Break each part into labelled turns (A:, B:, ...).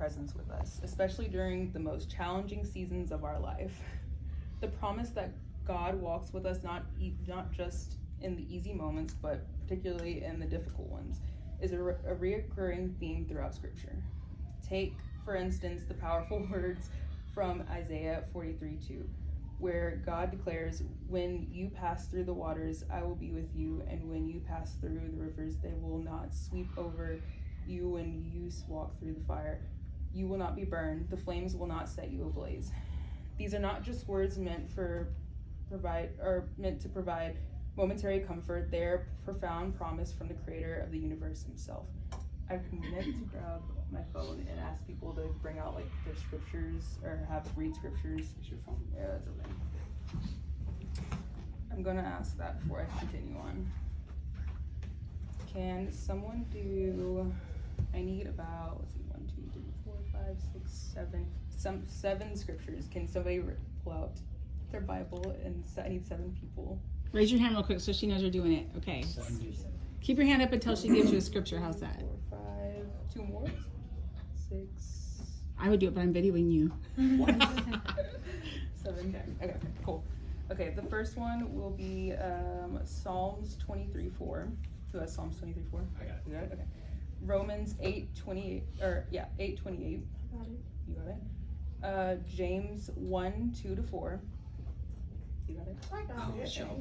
A: presence with us, especially during the most challenging seasons of our life. The promise that God walks with us not just in the easy moments, but particularly in the difficult ones, is a reoccurring theme throughout Scripture. Take, for instance, the powerful words from Isaiah 43:2, where God declares, "When you pass through the waters, I will be with you, and when you pass through the rivers, they will not sweep over you. When you walk through the fire, you will not be burned. The flames will not set you ablaze." These are not just words meant to provide momentary comfort. They are profound promise from the creator of the universe himself. I meant to grab my phone and ask people to bring out like their scriptures or read scriptures.
B: It's your phone.
A: Yeah, that's okay. I'm gonna ask that before I continue on. Can someone do, I need about, 1, 2, 3, 4, 5, 6, 7, 7 scriptures. Can somebody pull out their Bible? And I need 7 people.
C: Raise your hand real quick so she knows you're doing it. Okay.
B: 7.
C: Keep your hand up until she gives you a scripture. How's that?
A: 4, 5, 2 more. 6.
C: I would do it, but I'm videoing you.
A: 7. Okay, cool. Okay, the first one will be Psalms 23:4. Who has Psalms 23:4?
B: I got it.
A: You got it? Okay. Romans 8:28, 8:28.
D: Got it.
A: You got it. James 1:2-4. You got it.
D: I got it.
B: Sure.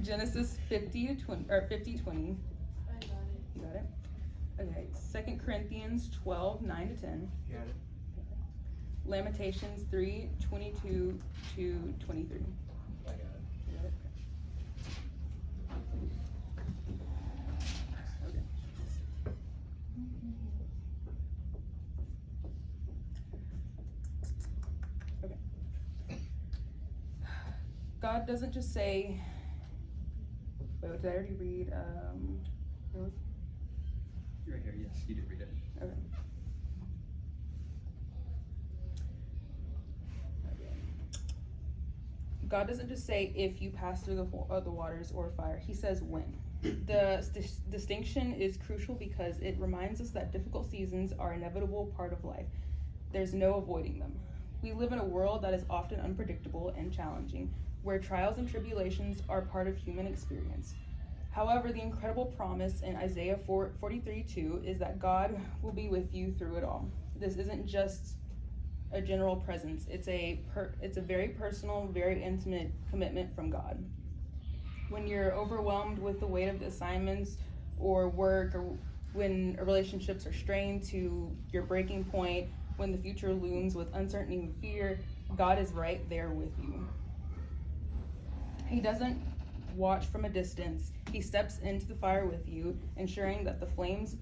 A: Genesis 50:20 or 50:20.
D: I got it.
A: You got it. Okay. 2 Corinthians 12:9-10.
B: You got it.
A: Lamentations 3:22-23.
B: I got it.
A: You got it. Okay. Okay. God doesn't just say, wait, did I already read,
B: You're right here. Yes, you did read it.
A: okay. God doesn't just say if you pass through the waters or fire. He says when. The distinction is crucial because it reminds us that difficult seasons are an inevitable part of life. There's no avoiding them. We live in a world that is often unpredictable and challenging, where trials and tribulations are part of human experience. However, the incredible promise in Isaiah 43:2 is that God will be with you through it all. This isn't just a general presence. It's a very personal, very intimate commitment from God. When you're overwhelmed with the weight of the assignments or work, or when relationships are strained to your breaking point, when the future looms with uncertainty and fear, God is right there with you. He doesn't watch from a distance. He steps into the fire with you, ensuring that the flames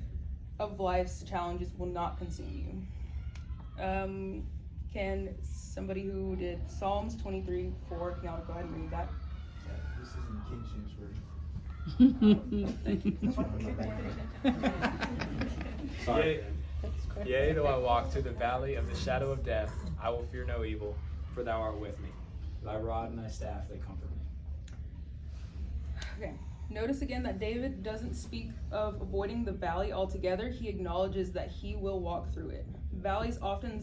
A: of life's challenges will not consume you. Can somebody who did Psalms 23:4, can y'all go ahead and read that?
B: Yeah, this is in King James Version. Thank you. That's what I'm Sorry.
E: Yea, though I walk through the valley of the shadow of death, I will fear no evil, for thou art with me.
B: Thy rod and thy staff, they comfort me.
A: Okay. Notice again that David doesn't speak of avoiding the valley altogether. He acknowledges that he will walk through it. Valleys, often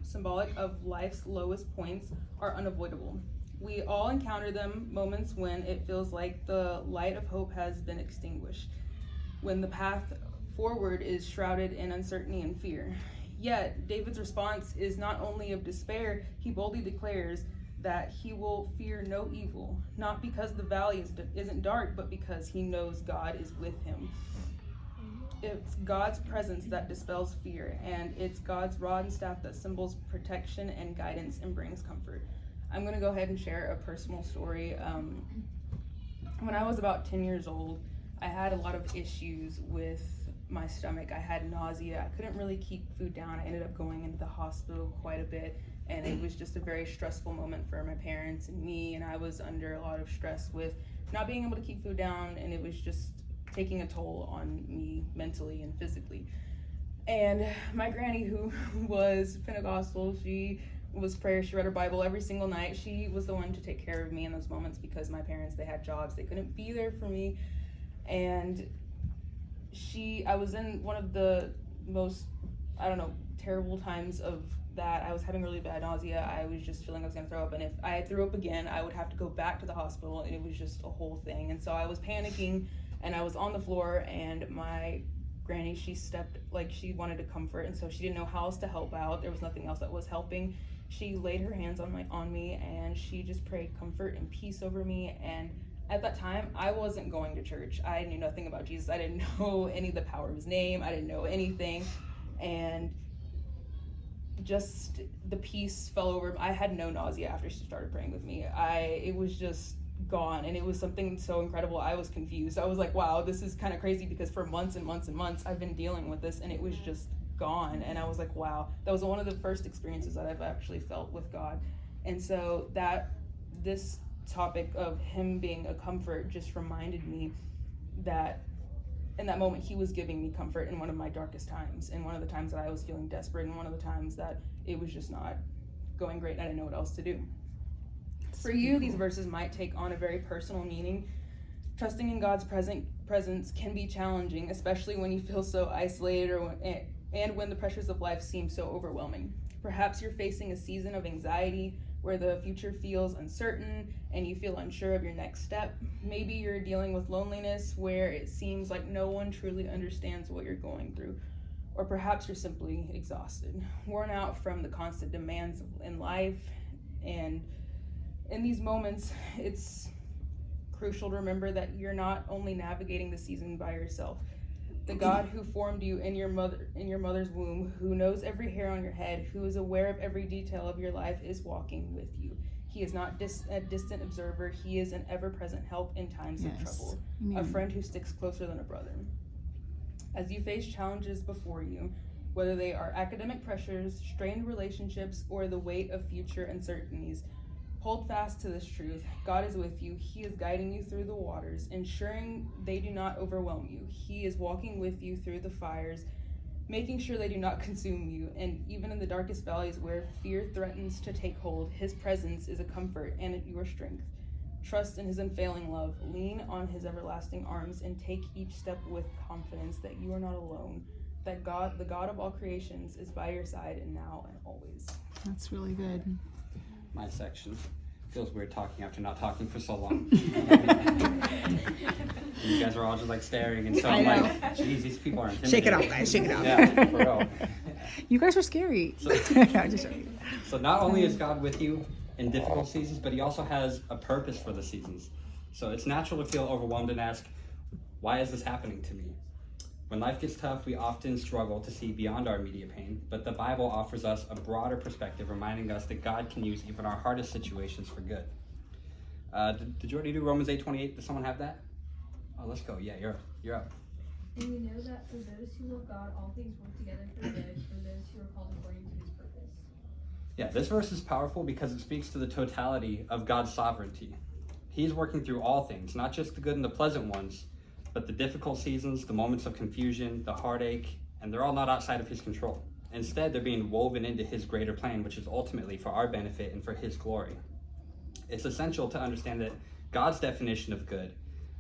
A: symbolic of life's lowest points, are unavoidable. We all encounter them, moments when it feels like the light of hope has been extinguished, when the path forward is shrouded in uncertainty and fear. Yet, David's response is not only of despair. He boldly declares that he will fear no evil, not because the valley isn't dark, but because he knows God is with him. It's God's presence that dispels fear, and it's God's rod and staff that symbols protection and guidance and brings comfort. I'm going to go ahead and share a personal story. When I was about 10 years old, I had a lot of issues with my stomach. I had nausea. I couldn't really keep food down. I ended up going into the hospital quite a bit, and it was just a very stressful moment for my parents and me, and I was under a lot of stress with not being able to keep food down, and it was just taking a toll on me mentally and physically. And my granny, who was Pentecostal, she was prayer, she read her Bible every single night. She was the one to take care of me in those moments because my parents, they had jobs, they couldn't be there for me. And I was in one of the most I don't know, terrible times of that. I was having really bad nausea. I was just feeling I was gonna throw up, and if I threw up again, I would have to go back to the hospital, and it was just a whole thing. And so I was panicking, and I was on the floor, and my granny, she wanted to comfort, and so she didn't know how else to help out. There was nothing else that was helping. She laid her hands on me, and she just prayed comfort and peace over me. And at that time, I wasn't going to church. I knew nothing about Jesus. I didn't know any of the power of his name. I didn't know anything. And just the peace fell over. I had no nausea after she started praying with me. It was just gone, and it was something so incredible. I was confused. I was like, wow, this is kind of crazy, because for months and months and months I've been dealing with this, and it was just gone. And I was like, wow, that was one of the first experiences that I've actually felt with God. And so this topic of him being a comfort just reminded me that in that moment he was giving me comfort in one of my darkest times, and one of the times that I was feeling desperate, and one of the times that it was just not going great and I didn't know what else to do. For you, these verses might take on a very personal meaning. Trusting in God's presence can be challenging, especially when you feel so isolated and when the pressures of life seem so overwhelming. Perhaps you're facing a season of anxiety where the future feels uncertain and you feel unsure of your next step. Maybe you're dealing with loneliness where it seems like no one truly understands what you're going through. Or perhaps you're simply exhausted, worn out from the constant demands in life. And in these moments, it's crucial to remember that you're not only navigating the season by yourself. The God who formed you in your mother's womb, who knows every hair on your head, who is aware of every detail of your life, is walking with you. He is not a distant observer. He is an ever-present help in times of trouble. Amen. A friend who sticks closer than a brother. As you face challenges before you, whether they are academic pressures, strained relationships, or the weight of future uncertainties, hold fast to this truth. God is with you. He is guiding you through the waters, ensuring they do not overwhelm you. He is walking with you through the fires, making sure they do not consume you. And even in the darkest valleys where fear threatens to take hold, his presence is a comfort and your strength. Trust in his unfailing love. Lean on his everlasting arms and take each step with confidence that you are not alone, that God, the God of all creations, is by your side and now and always.
C: That's really good.
D: My section. Feels weird talking after not talking for so long. You guys are all just like staring, and so I'm like, geez, these people are intimidating.
C: Shake it off, guys. Shake it off.
D: Yeah, for real.
C: You guys are scary.
D: So not only is God with you in difficult seasons, but he also has a purpose for the seasons. So it's natural to feel overwhelmed and ask, why is this happening to me? When life gets tough, we often struggle to see beyond our immediate pain, but the Bible offers us a broader perspective, reminding us that God can use even our hardest situations for good. Did you already do Romans 8:28? Does someone have that? Oh, let's go. Yeah, you're up.
F: And we know that for those who love God, all things work together for good, for those who are called according to his purpose.
D: Yeah, this verse is powerful because it speaks to the totality of God's sovereignty. He's working through all things, not just the good and the pleasant ones, but the difficult seasons, the moments of confusion, the heartache, and they're all not outside of his control. Instead, they're being woven into his greater plan, which is ultimately for our benefit and for his glory. It's essential to understand that God's definition of good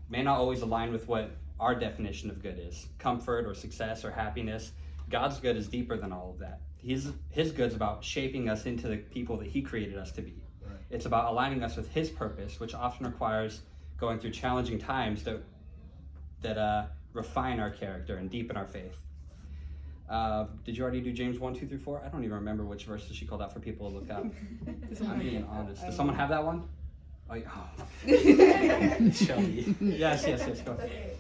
D: may not always align with what our definition of good is. Comfort or success or happiness. God's good is deeper than all of that. His good's about shaping us into the people that he created us to be. Right. It's about aligning us with his purpose, which often requires going through challenging times that refine our character and deepen our faith. Did you already do James 1:2-4? I don't even remember which verses she called out for people to look up. I'm being honest. Does someone have that one? Oh. Shelly. Yes, go.
G: Okay.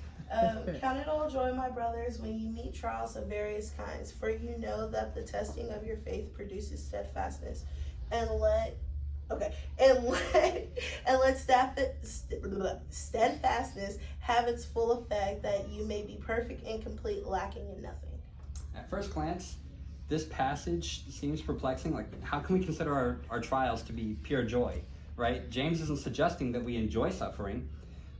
G: Count it all joy, my brothers, when you meet trials of various kinds, for you know that the testing of your faith produces steadfastness. And let steadfastness have its full effect, that you may be perfect and complete, lacking in nothing.
D: At first glance, this passage seems perplexing. Like, how can we consider our trials to be pure joy, right? James isn't suggesting that we enjoy suffering,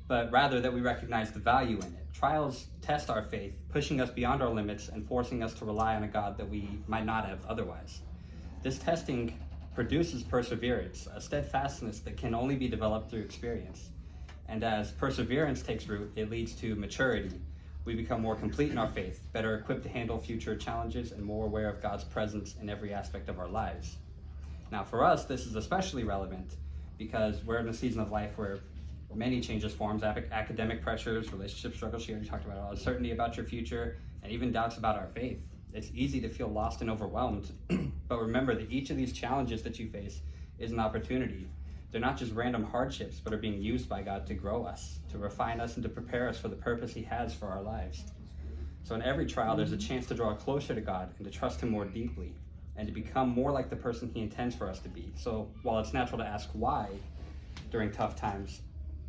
D: but rather that we recognize the value in it. Trials test our faith, pushing us beyond our limits and forcing us to rely on a God that we might not have otherwise. This testing produces perseverance, a steadfastness that can only be developed through experience. And as perseverance takes root, it leads to maturity, We become more complete in our faith, better equipped to handle future challenges, and more aware of God's presence in every aspect of our lives. Now, for us, this is especially relevant because we're in a season of life where many changes forms, academic pressures, relationship struggles. She already talked about uncertainty about your future, and even doubts about our faith. It's easy to feel lost and overwhelmed, but remember that each of these challenges that you face is an opportunity. They're not just random hardships, but are being used by God to grow us, to refine us, and to prepare us for the purpose He has for our lives. So in every trial, there's a chance to draw closer to God and to trust Him more deeply, and to become more like the person He intends for us to be. So while it's natural to ask why during tough times,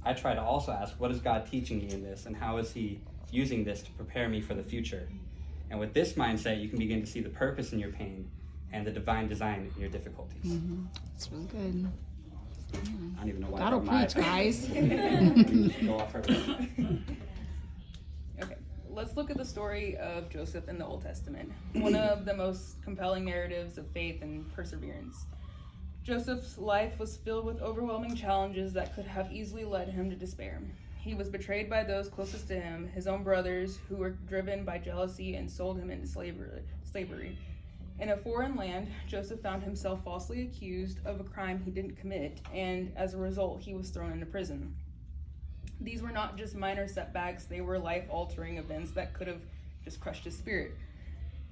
D: I try to also ask, what is God teaching me in this, and how is He using this to prepare me for the future? And with this mindset, you can begin to see the purpose in your pain and the divine design in your difficulties.
C: That's really good.
D: I don't even know why.
C: That'll preach, guys.
D: Go off her.
A: Okay, let's look at the story of Joseph in the Old Testament, one of the most compelling narratives of faith and perseverance. Joseph's life was filled with overwhelming challenges that could have easily led him to despair. He was betrayed by those closest to him, his own brothers, who were driven by jealousy and sold him into slavery. In a foreign land, Joseph found himself falsely accused of a crime he didn't commit, and as a result, he was thrown into prison. These were not just minor setbacks, they were life-altering events that could have just crushed his spirit.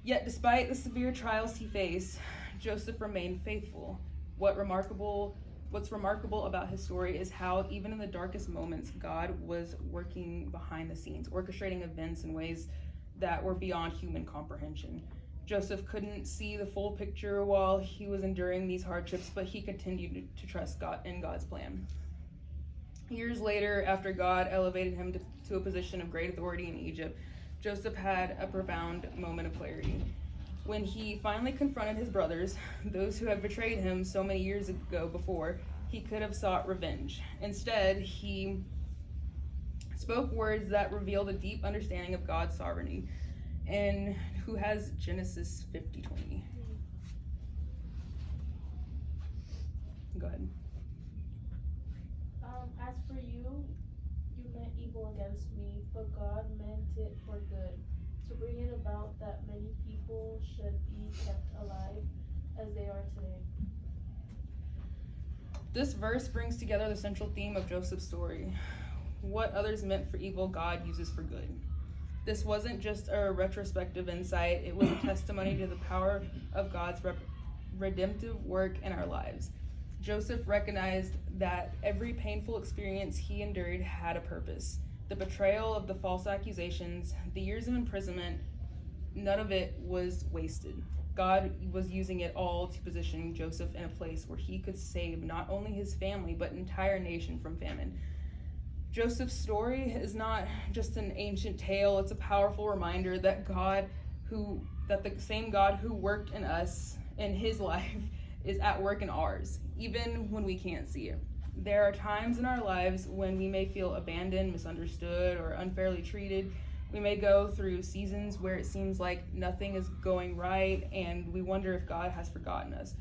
A: Yet, despite the severe trials he faced, Joseph remained faithful. What's remarkable about his story is how, even in the darkest moments, God was working behind the scenes, orchestrating events in ways that were beyond human comprehension. Joseph couldn't see the full picture while he was enduring these hardships, but he continued to trust God in God's plan. Years later, after God elevated him to a position of great authority in Egypt, Joseph had a profound moment of clarity. When he finally confronted his brothers, those who had betrayed him so many years ago before, he could have sought revenge. Instead, he spoke words that revealed a deep understanding of God's sovereignty, and who has Genesis 50:20. Go ahead.
H: As for you, you meant evil against me, but God meant it for good, to bring it about that many people should be kept alive as they are today.
A: This verse brings together the central theme of Joseph's story. What others meant for evil, God uses for good. This wasn't just a retrospective insight, it was a testimony to the power of God's redemptive work in our lives. Joseph recognized that every painful experience he endured had a purpose. The betrayal of the false accusations, the years of imprisonment, none of it was wasted. God was using it all to position Joseph in a place where he could save not only his family, but an entire nation from famine. Joseph's story is not just an ancient tale, it's a powerful reminder that the same God who worked in us, in his life, is at work in ours, even when we can't see it. There are times in our lives when we may feel abandoned, misunderstood, or unfairly treated. We may go through seasons where it seems like nothing is going right, and we wonder if God has forgotten us.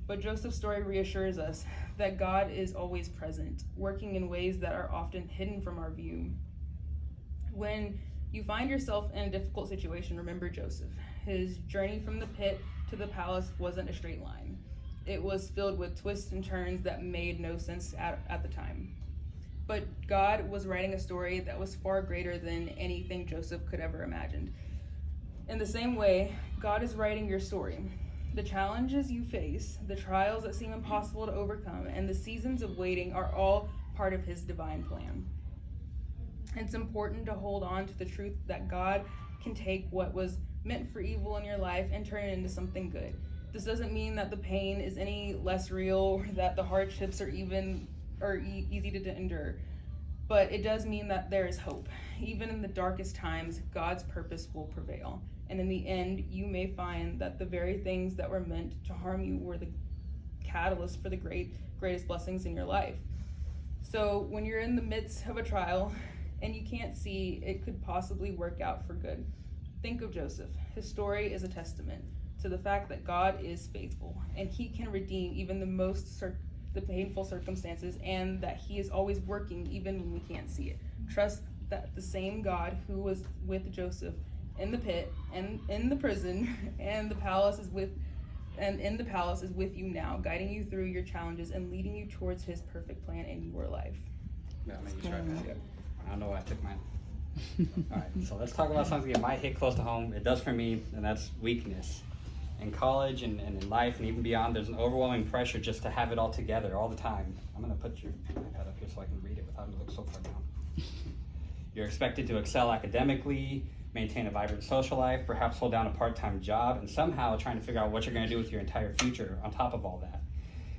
A: But Joseph's story reassures us that God is always present, working in ways that are often hidden from our view. When you find yourself in a difficult situation, remember Joseph. His journey from the pit to the palace wasn't a straight line. It was filled with twists and turns that made no sense at the time. But God was writing a story that was far greater than anything Joseph could ever imagined. In the same way, God is writing your story. The challenges you face, the trials that seem impossible to overcome, and the seasons of waiting are all part of his divine plan. It's important to hold on to the truth that God can take what was meant for evil in your life and turn it into something good. This doesn't mean that the pain is any less real or that the hardships are easy to endure. But it does mean that there is hope. Even in the darkest times, God's purpose will prevail. And in the end, you may find that the very things that were meant to harm you were the catalyst for the greatest blessings in your life. So when you're in the midst of a trial and you can't see it could possibly work out for good, think of Joseph. His story is a testament to the fact that God is faithful and he can redeem even the painful circumstances, and that he is always working even when we can't see it. Trust that the same God who was with Joseph in the pit and in the prison and the palace is with you now, guiding you through your challenges and leading you towards his perfect plan in your life.
D: Yeah, maybe try that. Yep. I don't know why I took mine. All right, so let's talk about something that might hit close to home. It does for me, and that's weakness. In college and in life and even beyond, there's an overwhelming pressure just to have it all together all the time. I'm going to put your iPad up here so I can read it without having to look so far down. You're expected to excel academically, maintain a vibrant social life, perhaps hold down a part-time job, and somehow trying to figure out what you're going to do with your entire future on top of all that.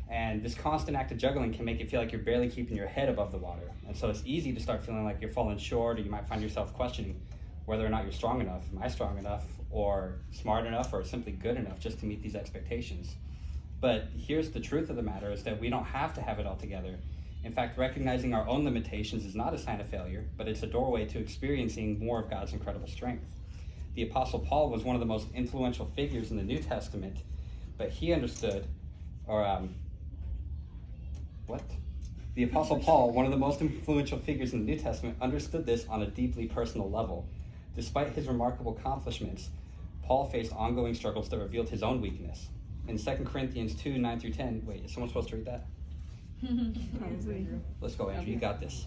D: And this constant act of juggling can make it feel like you're barely keeping your head above the water. And so it's easy to start feeling like you're falling short, or you might find yourself questioning whether or not you're strong enough. Am I strong enough, or smart enough, or simply good enough just to meet these expectations? But here's the truth of the matter, is that we don't have to have it all together. In fact, recognizing our own limitations is not a sign of failure, but it's a doorway to experiencing more of God's incredible strength. The Apostle Paul was one of the most influential figures in the New Testament, but he understood, The Apostle Paul, one of the most influential figures in the New Testament, understood this on a deeply personal level. Despite his remarkable accomplishments, Paul faced ongoing struggles that revealed his own weakness. In 2 Corinthians 2, 9 through 10, wait, is someone supposed to read that? Let's go, Andrew, you got this.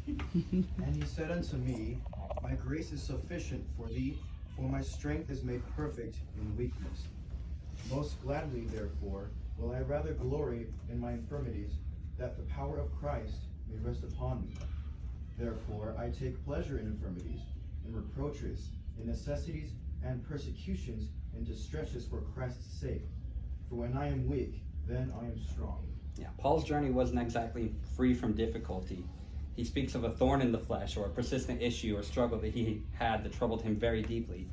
B: And he said unto me, My grace is sufficient for thee, for my strength is made perfect in weakness. Most gladly, therefore, will I rather glory in my infirmities, that the power of Christ may rest upon me. Therefore I take pleasure in infirmities, in reproaches, in necessities, and persecutions, and distresses for Christ's sake. For when I am weak, then I am strong.
D: Yeah, Paul's journey wasn't exactly free from difficulty. He speaks of a thorn in the flesh, or a persistent issue or struggle that he had that troubled him very deeply.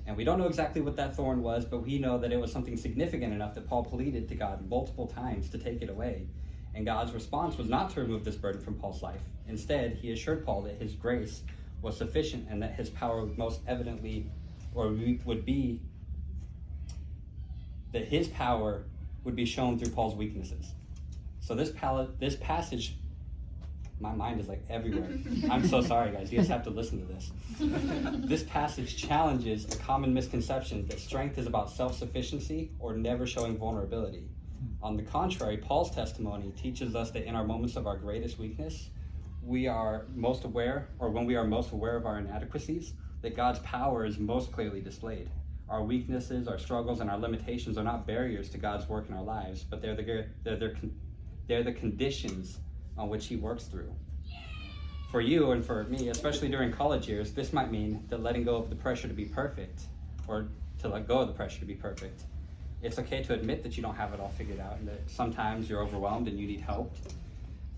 D: And we don't know exactly what that thorn was, but we know that it was something significant enough that Paul pleaded to God multiple times to take it away. And God's response was not to remove this burden from Paul's life. Instead, he assured Paul that his grace was sufficient and that his power would most evidently, that his power would be shown through Paul's weaknesses. So this passage, my mind is like everywhere. I'm so sorry, guys. You guys have to listen to this. This passage challenges a common misconception that strength is about self-sufficiency or never showing vulnerability. On the contrary, Paul's testimony teaches us that in our moments of our greatest weakness, when we are most aware of our inadequacies, that God's power is most clearly displayed. Our weaknesses, our struggles, and our limitations are not barriers to God's work in our lives, but they're the conditions on which he works through. For you and for me, especially during college years, this might mean that letting go of the pressure to be perfect, or to let go of the pressure to be perfect. It's okay to admit that you don't have it all figured out and that sometimes you're overwhelmed and you need help.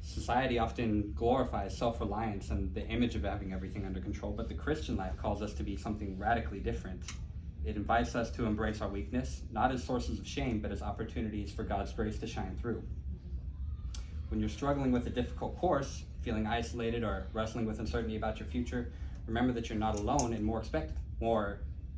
D: Society often glorifies self-reliance and the image of having everything under control, but the Christian life calls us to be something radically different. It invites us to embrace our weakness, not as sources of shame, but as opportunities for God's grace to shine through. When you're struggling with a difficult course, feeling isolated, or wrestling with uncertainty about your future, remember that you're not alone, and more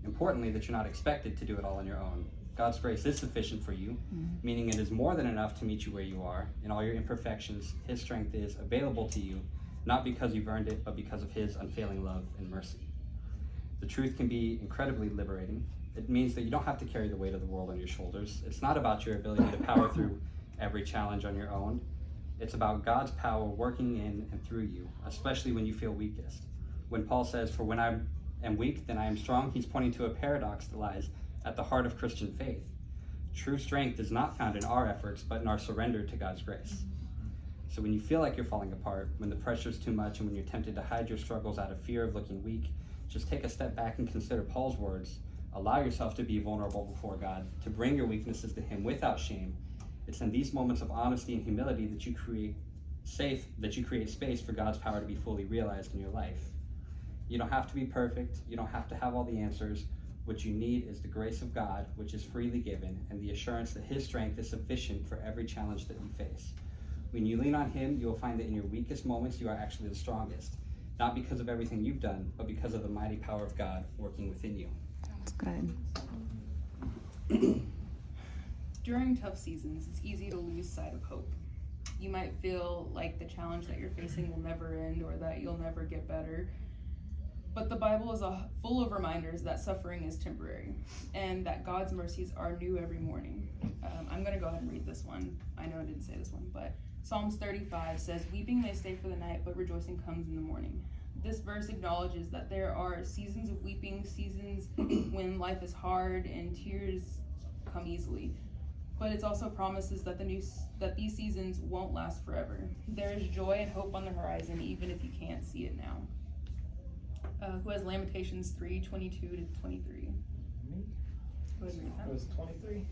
D: importantly, that you're not expected to do it all on your own. God's grace is sufficient for you, meaning it is more than enough to meet you where you are. In all your imperfections, his strength is available to you, not because you've earned it, but because of his unfailing love and mercy. The truth can be incredibly liberating. It means that you don't have to carry the weight of the world on your shoulders. It's not about your ability to power through every challenge on your own. It's about God's power working in and through you, especially when you feel weakest. When Paul says, "For when I am weak, then I am strong," he's pointing to a paradox that lies at the heart of Christian faith. True strength is not found in our efforts, but in our surrender to God's grace. So when you feel like you're falling apart, when the pressure's too much, and when you're tempted to hide your struggles out of fear of looking weak, just take a step back and consider Paul's words. Allow yourself to be vulnerable before God, to bring your weaknesses to him without shame. It's in these moments of honesty and humility that you create space for God's power to be fully realized in your life. You don't have to be perfect. You don't have to have all the answers. What you need is the grace of God, which is freely given, and the assurance that his strength is sufficient for every challenge that you face. When you lean on him, you will find that in your weakest moments, you are actually the strongest. Not because of everything you've done, but because of the mighty power of God working within you.
C: That's good.
A: During tough seasons, it's easy to lose sight of hope. You might feel like the challenge that you're facing will never end, or that you'll never get better. But the Bible is full of reminders that suffering is temporary and that God's mercies are new every morning. I'm going to go ahead and read this one. I know I didn't say this one, but Psalms 35 says, "Weeping may stay for the night, but rejoicing comes in the morning." This verse acknowledges that there are seasons of weeping, seasons when life is hard and tears come easily. But it also promises that these seasons won't last forever. There is joy and hope on the horizon, even if you can't see it now. Who has Lamentations 3:22-23?
I: Me?
A: Who has read that?
I: It was 23.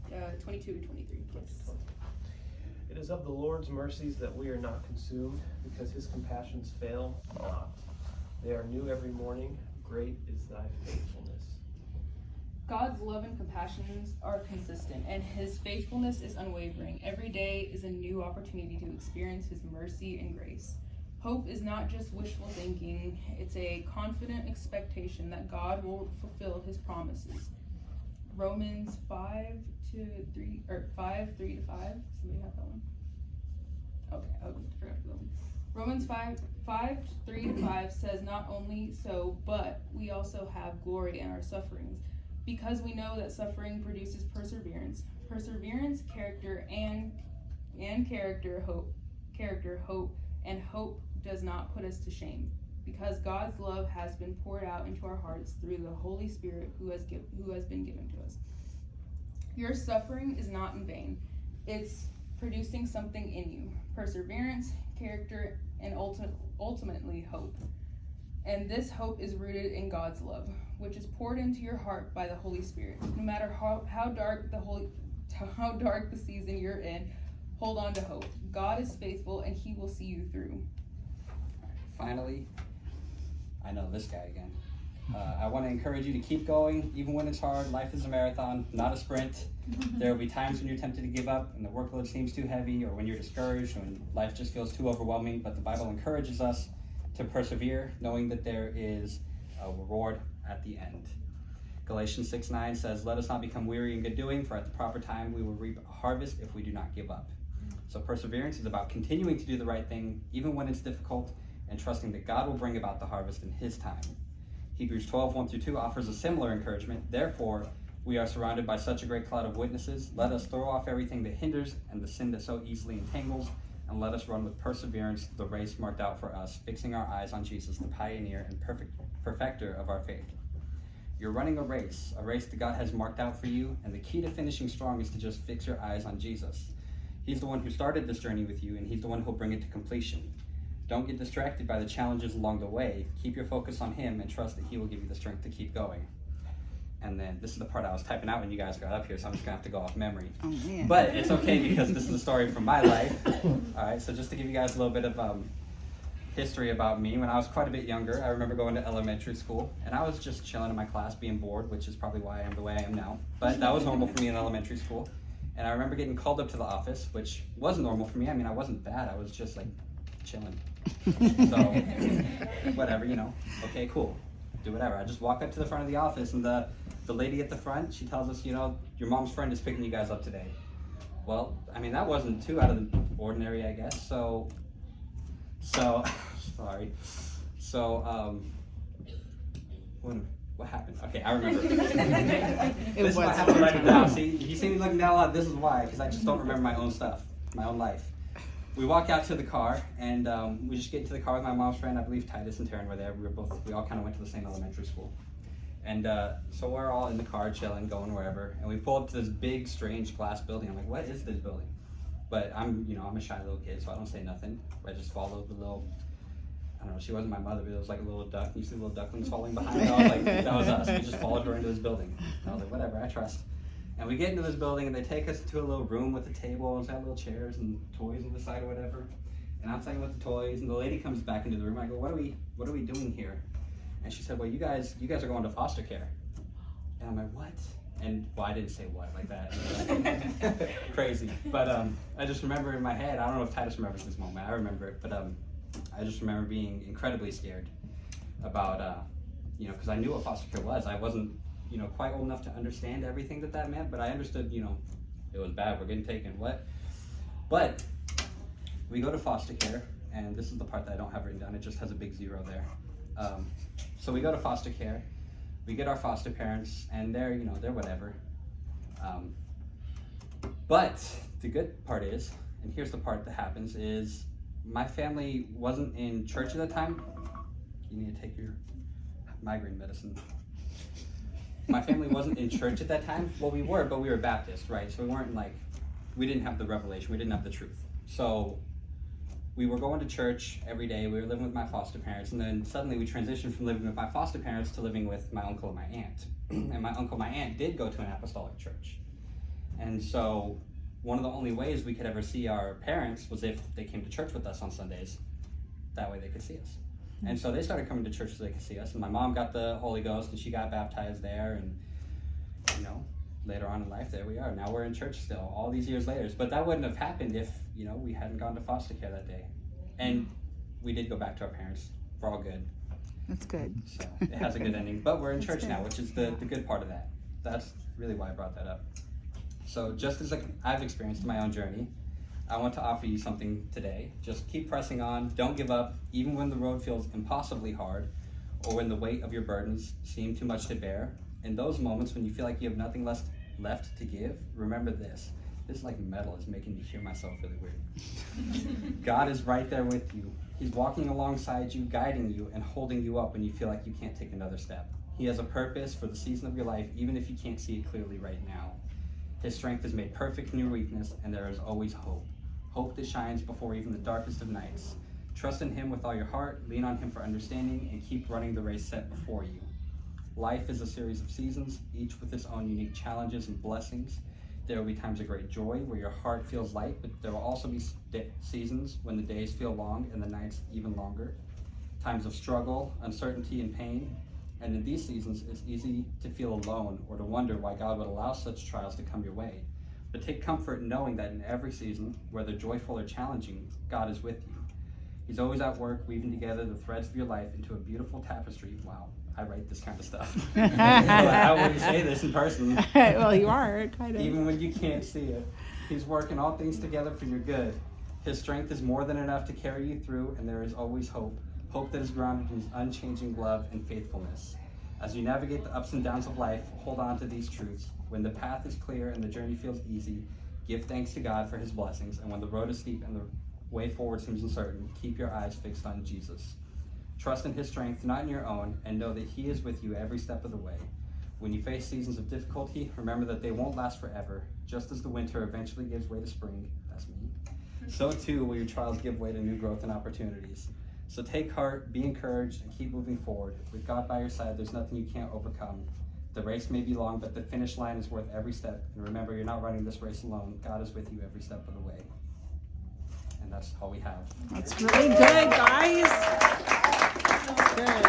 A: 22-23. Yes.
I: It is of the Lord's mercies that we are not consumed, because his compassions fail not. They are new every morning. Great is thy faithfulness.
A: God's love and compassions are consistent, and his faithfulness is unwavering. Every day is a new opportunity to experience his mercy and grace. Hope is not just wishful thinking, it's a confident expectation that God will fulfill his promises. Romans 5:3 to 5. Somebody have that one? Okay, I forgot to go. Romans 5:3-5 says, "Not only so, but we also have glory in our sufferings, because we know that suffering produces perseverance. Perseverance, character, and character, hope, and hope does not put us to shame, because God's love has been poured out into our hearts through the Holy Spirit who has been given to us." Your suffering is not in vain. It's producing something in you: perseverance, character, and ultimately hope. And this hope is rooted in God's love, which is poured into your heart by the Holy Spirit. No matter how dark the season you're in, hold on to hope. God is faithful, and he will see you through.
D: Finally, I know this guy again. I want to encourage you to keep going, even when it's hard. Life is a marathon, not a sprint. There will be times when you're tempted to give up and the workload seems too heavy, or when you're discouraged, when life just feels too overwhelming. But the Bible encourages us to persevere, knowing that there is a reward at the end. Galatians 6:9 says, "Let us not become weary in good doing, for at the proper time we will reap a harvest if we do not give up." So perseverance is about continuing to do the right thing, even when it's difficult, and trusting that God will bring about the harvest in his time. Hebrews 12:1-2 offers a similar encouragement. "Therefore, we are surrounded by such a great cloud of witnesses. Let us throw off everything that hinders and the sin that so easily entangles, and let us run with perseverance the race marked out for us, fixing our eyes on Jesus, the pioneer and perfecter of our faith." You're running a race that God has marked out for you, and the key to finishing strong is to just fix your eyes on Jesus. He's the one who started this journey with you, and he's the one who'll bring it to completion. Don't get distracted by the challenges along the way. Keep your focus on him and trust that he will give you the strength to keep going. And then this is the part I was typing out when you guys got up here, so I'm just gonna have to go off memory.
C: Oh, man.
D: But it's okay, because this is a story from my life. All right, so just to give you guys a little bit of history about me, when I was quite a bit younger, I remember going to elementary school, and I was just chilling in my class, being bored, which is probably why I am the way I am now. But that was normal for me in elementary school. And I remember getting called up to the office, which was normal for me. I mean, I wasn't bad. I was just like chilling. So whatever, okay, cool, do whatever. I just walk up to the front of the office, and the lady at the front, she tells us, your mom's friend is picking you guys up today. Well, I mean, that wasn't too out of the ordinary, I guess. So sorry. So what happened? Okay, I remember. This is why I have to write it down. See, you see me looking down a lot. This is why, because I just don't remember my own stuff, my own life. We walk out to the car, and we just get into the car with my mom's friend. I believe Titus and Taryn were there. We all kind of went to the same elementary school. And so we're all in the car chilling, going wherever. And we pull up to this big, strange glass building. I'm like, what is this building? But I'm a shy little kid, so I don't say nothing. I just follow the little, I don't know, she wasn't my mother, but it was like a little duck. You see the little ducklings falling behind? I was like, that was us. We just followed her into this building. And I was like, whatever, I trust. And we get into this building, and they take us to a little room with a table, and it's got little chairs and toys on the side or whatever. And I'm playing with the toys, and the lady comes back into the room. I go, what are we doing here? And she said, well, you guys are going to foster care. And I'm like, what? And well, I didn't say what like that. Crazy. But I just remember in my head, I don't know if Titus remembers this moment. I remember it, but I just remember being incredibly scared about, because I knew what foster care was. I wasn't, quite old enough to understand everything that meant, but I understood, it was bad. We're getting taken. What? But we go to foster care, and this is the part that I don't have written down. It just has a big 0 there. So we go to foster care. We get our foster parents, and they're whatever. But the good part is, and here's the part that happens, is my family wasn't in church at the time. You need to take your migraine medicine. My family wasn't in church at that time. Well, we were, but we were Baptist, right? So we didn't have the revelation. We didn't have the truth. So we were going to church every day. We were living with my foster parents. And then suddenly we transitioned from living with my foster parents to living with my uncle and my aunt. And my uncle and my aunt did go to an apostolic church. And so one of the only ways we could ever see our parents was if they came to church with us on Sundays. That way they could see us. And so they started coming to church so they could see us. And my mom got the Holy Ghost and she got baptized there. And, later on in life, there we are. Now we're in church still, all these years later. But that wouldn't have happened if, we hadn't gone to foster care that day. And we did go back to our parents. We're all good.
C: That's good.
D: So it has a good ending. But we're in church now, which is the good part of that. That's really why I brought that up. So just as I've experienced my own journey, I want to offer you something today. Just keep pressing on. Don't give up, even when the road feels impossibly hard or when the weight of your burdens seem too much to bear. In those moments when you feel like you have nothing left to give, remember this. This metal is making me hear myself really weird. God is right there with you. He's walking alongside you, guiding you, and holding you up when you feel like you can't take another step. He has a purpose for the season of your life, even if you can't see it clearly right now. His strength is made perfect in your weakness, and there is always hope. Hope that shines before even the darkest of nights. Trust in him with all your heart, lean on him for understanding, and keep running the race set before you. Life is a series of seasons, each with its own unique challenges and blessings. There will be times of great joy where your heart feels light, but there will also be seasons when the days feel long and the nights even longer. Times of struggle, uncertainty, and pain. And in these seasons, it's easy to feel alone or to wonder why God would allow such trials to come your way. But take comfort in knowing that in every season, whether joyful or challenging, God is with you. He's always at work, weaving together the threads of your life into a beautiful tapestry. Wow, I write this kind of stuff. I wouldn't say this in person.
C: Well, you are, kind of.
D: Even when you can't see it. He's working all things together for your good. His strength is more than enough to carry you through, and there is always hope. Hope that is grounded in his unchanging love and faithfulness. As you navigate the ups and downs of life, hold on to these truths. When the path is clear and the journey feels easy, give thanks to God for his blessings. And when the road is steep and the way forward seems uncertain, keep your eyes fixed on Jesus. Trust in his strength, not in your own, and know that he is with you every step of the way. When you face seasons of difficulty, remember that they won't last forever. Just as the winter eventually gives way to spring, that's me, so too will your trials give way to new growth and opportunities. So take heart, be encouraged, and keep moving forward. With God by your side, there's nothing you can't overcome. The race may be long, but the finish line is worth every step. And remember, you're not running this race alone. God is with you every step of the way. And that's all we have.
C: That's really good, guys. Good.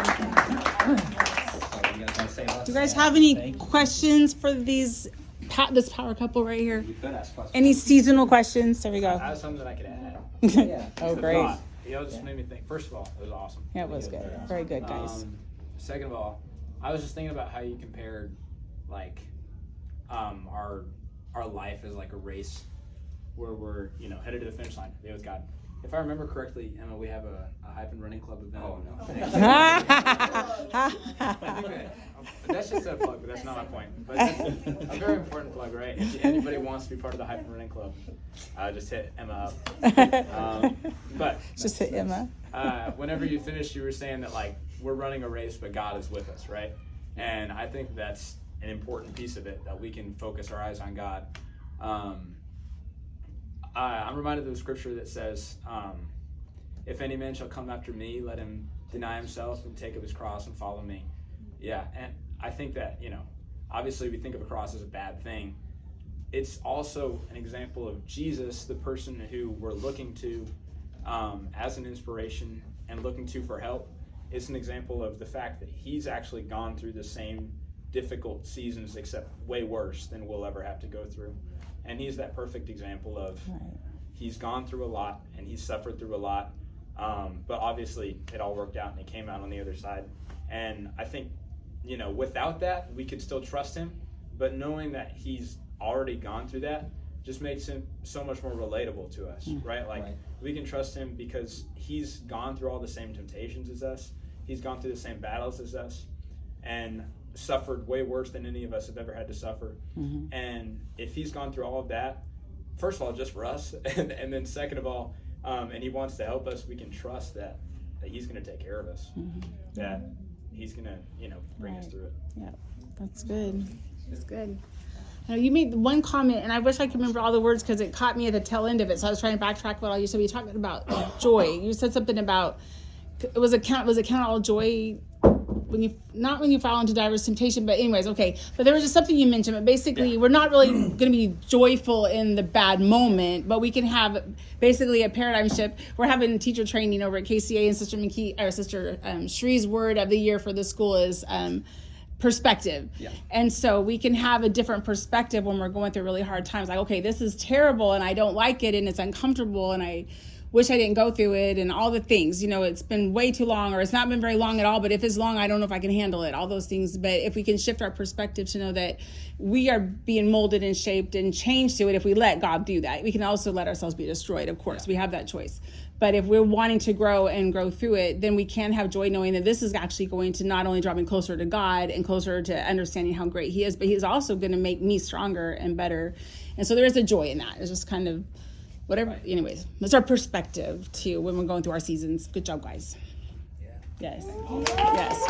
C: Do you guys have any questions for this power couple right here?
D: You could ask questions.
C: Any seasonal questions? There we go.
E: I have something I could add.
D: Yeah.
C: Oh, great.
E: It just made me think. First of all, it was awesome.
C: Yeah, it was good. Very good, guys.
E: Second of all, I was just thinking about how you compared our life as like a race where we're headed to the finish line to be with God. If I remember correctly, Emma, we have a Hyphen running club event.
D: Oh, no.
E: That's just a plug, but that's not my point. But it's a very important plug, right? If anybody wants to be part of the Hyphen running club, just hit Emma up. But
C: just hit Emma.
E: Whenever you finished, you were saying that we're running a race, but God is with us, right? And I think that's an important piece of it, that we can focus our eyes on God. I'm reminded of the scripture that says, if any man shall come after me, let him deny himself and take up his cross and follow me. Yeah, and I think that, obviously we think of a cross as a bad thing. It's also an example of Jesus, the person who we're looking to as an inspiration and looking to for help. It's an example of the fact that he's actually gone through the same difficult seasons, except way worse than we'll ever have to go through. And he's that perfect example of he's gone through a lot and he's suffered through a lot. But obviously it all worked out and he came out on the other side. And I think, without that, we could still trust him. But knowing that he's already gone through that just makes him so much more relatable to us, right? We can trust him because he's gone through all the same temptations as us. he's gone through the same battles as us and suffered way worse than any of us have ever had to suffer. And if he's gone through all of that, first of all, just for us, and then second of all, and he wants to help us, we can trust that he's going to take care of us, that he's going to, bring us through it.
C: Yeah, that's good. That's good. Now, you made one comment, and I wish I could remember all the words because it caught me at the tail end of it. So I was trying to backtrack what all you said. You talking about joy. You said something about was it count all joy when you fall into diverse temptation, but anyways, okay. But there was just something you mentioned. But basically, we're not really going to be joyful in the bad moment, but we can have basically a paradigm shift. We're having teacher training over at KCA, and Sister Shree's word of the year for the school is perspective. And so we can have a different perspective when we're going through really hard times. Like, okay, this is terrible, and I don't like it, and it's uncomfortable, and I wish I didn't go through it, and all the things, it's been way too long, or it's not been very long at all, but if it's long, I don't know if I can handle it, all those things. But if we can shift our perspective to know that we are being molded and shaped and changed to it, if we let God do that, we can also let ourselves be destroyed, of course. We have that choice. But if we're wanting to grow and grow through it, then we can have joy knowing that this is actually going to not only draw me closer to God and closer to understanding how great he is, but he's also going to make me stronger and better. And so there is a joy in that. It's just kind of whatever. Anyways, it's our perspective too when we're going through our seasons. Good job, guys. Yes. Yes.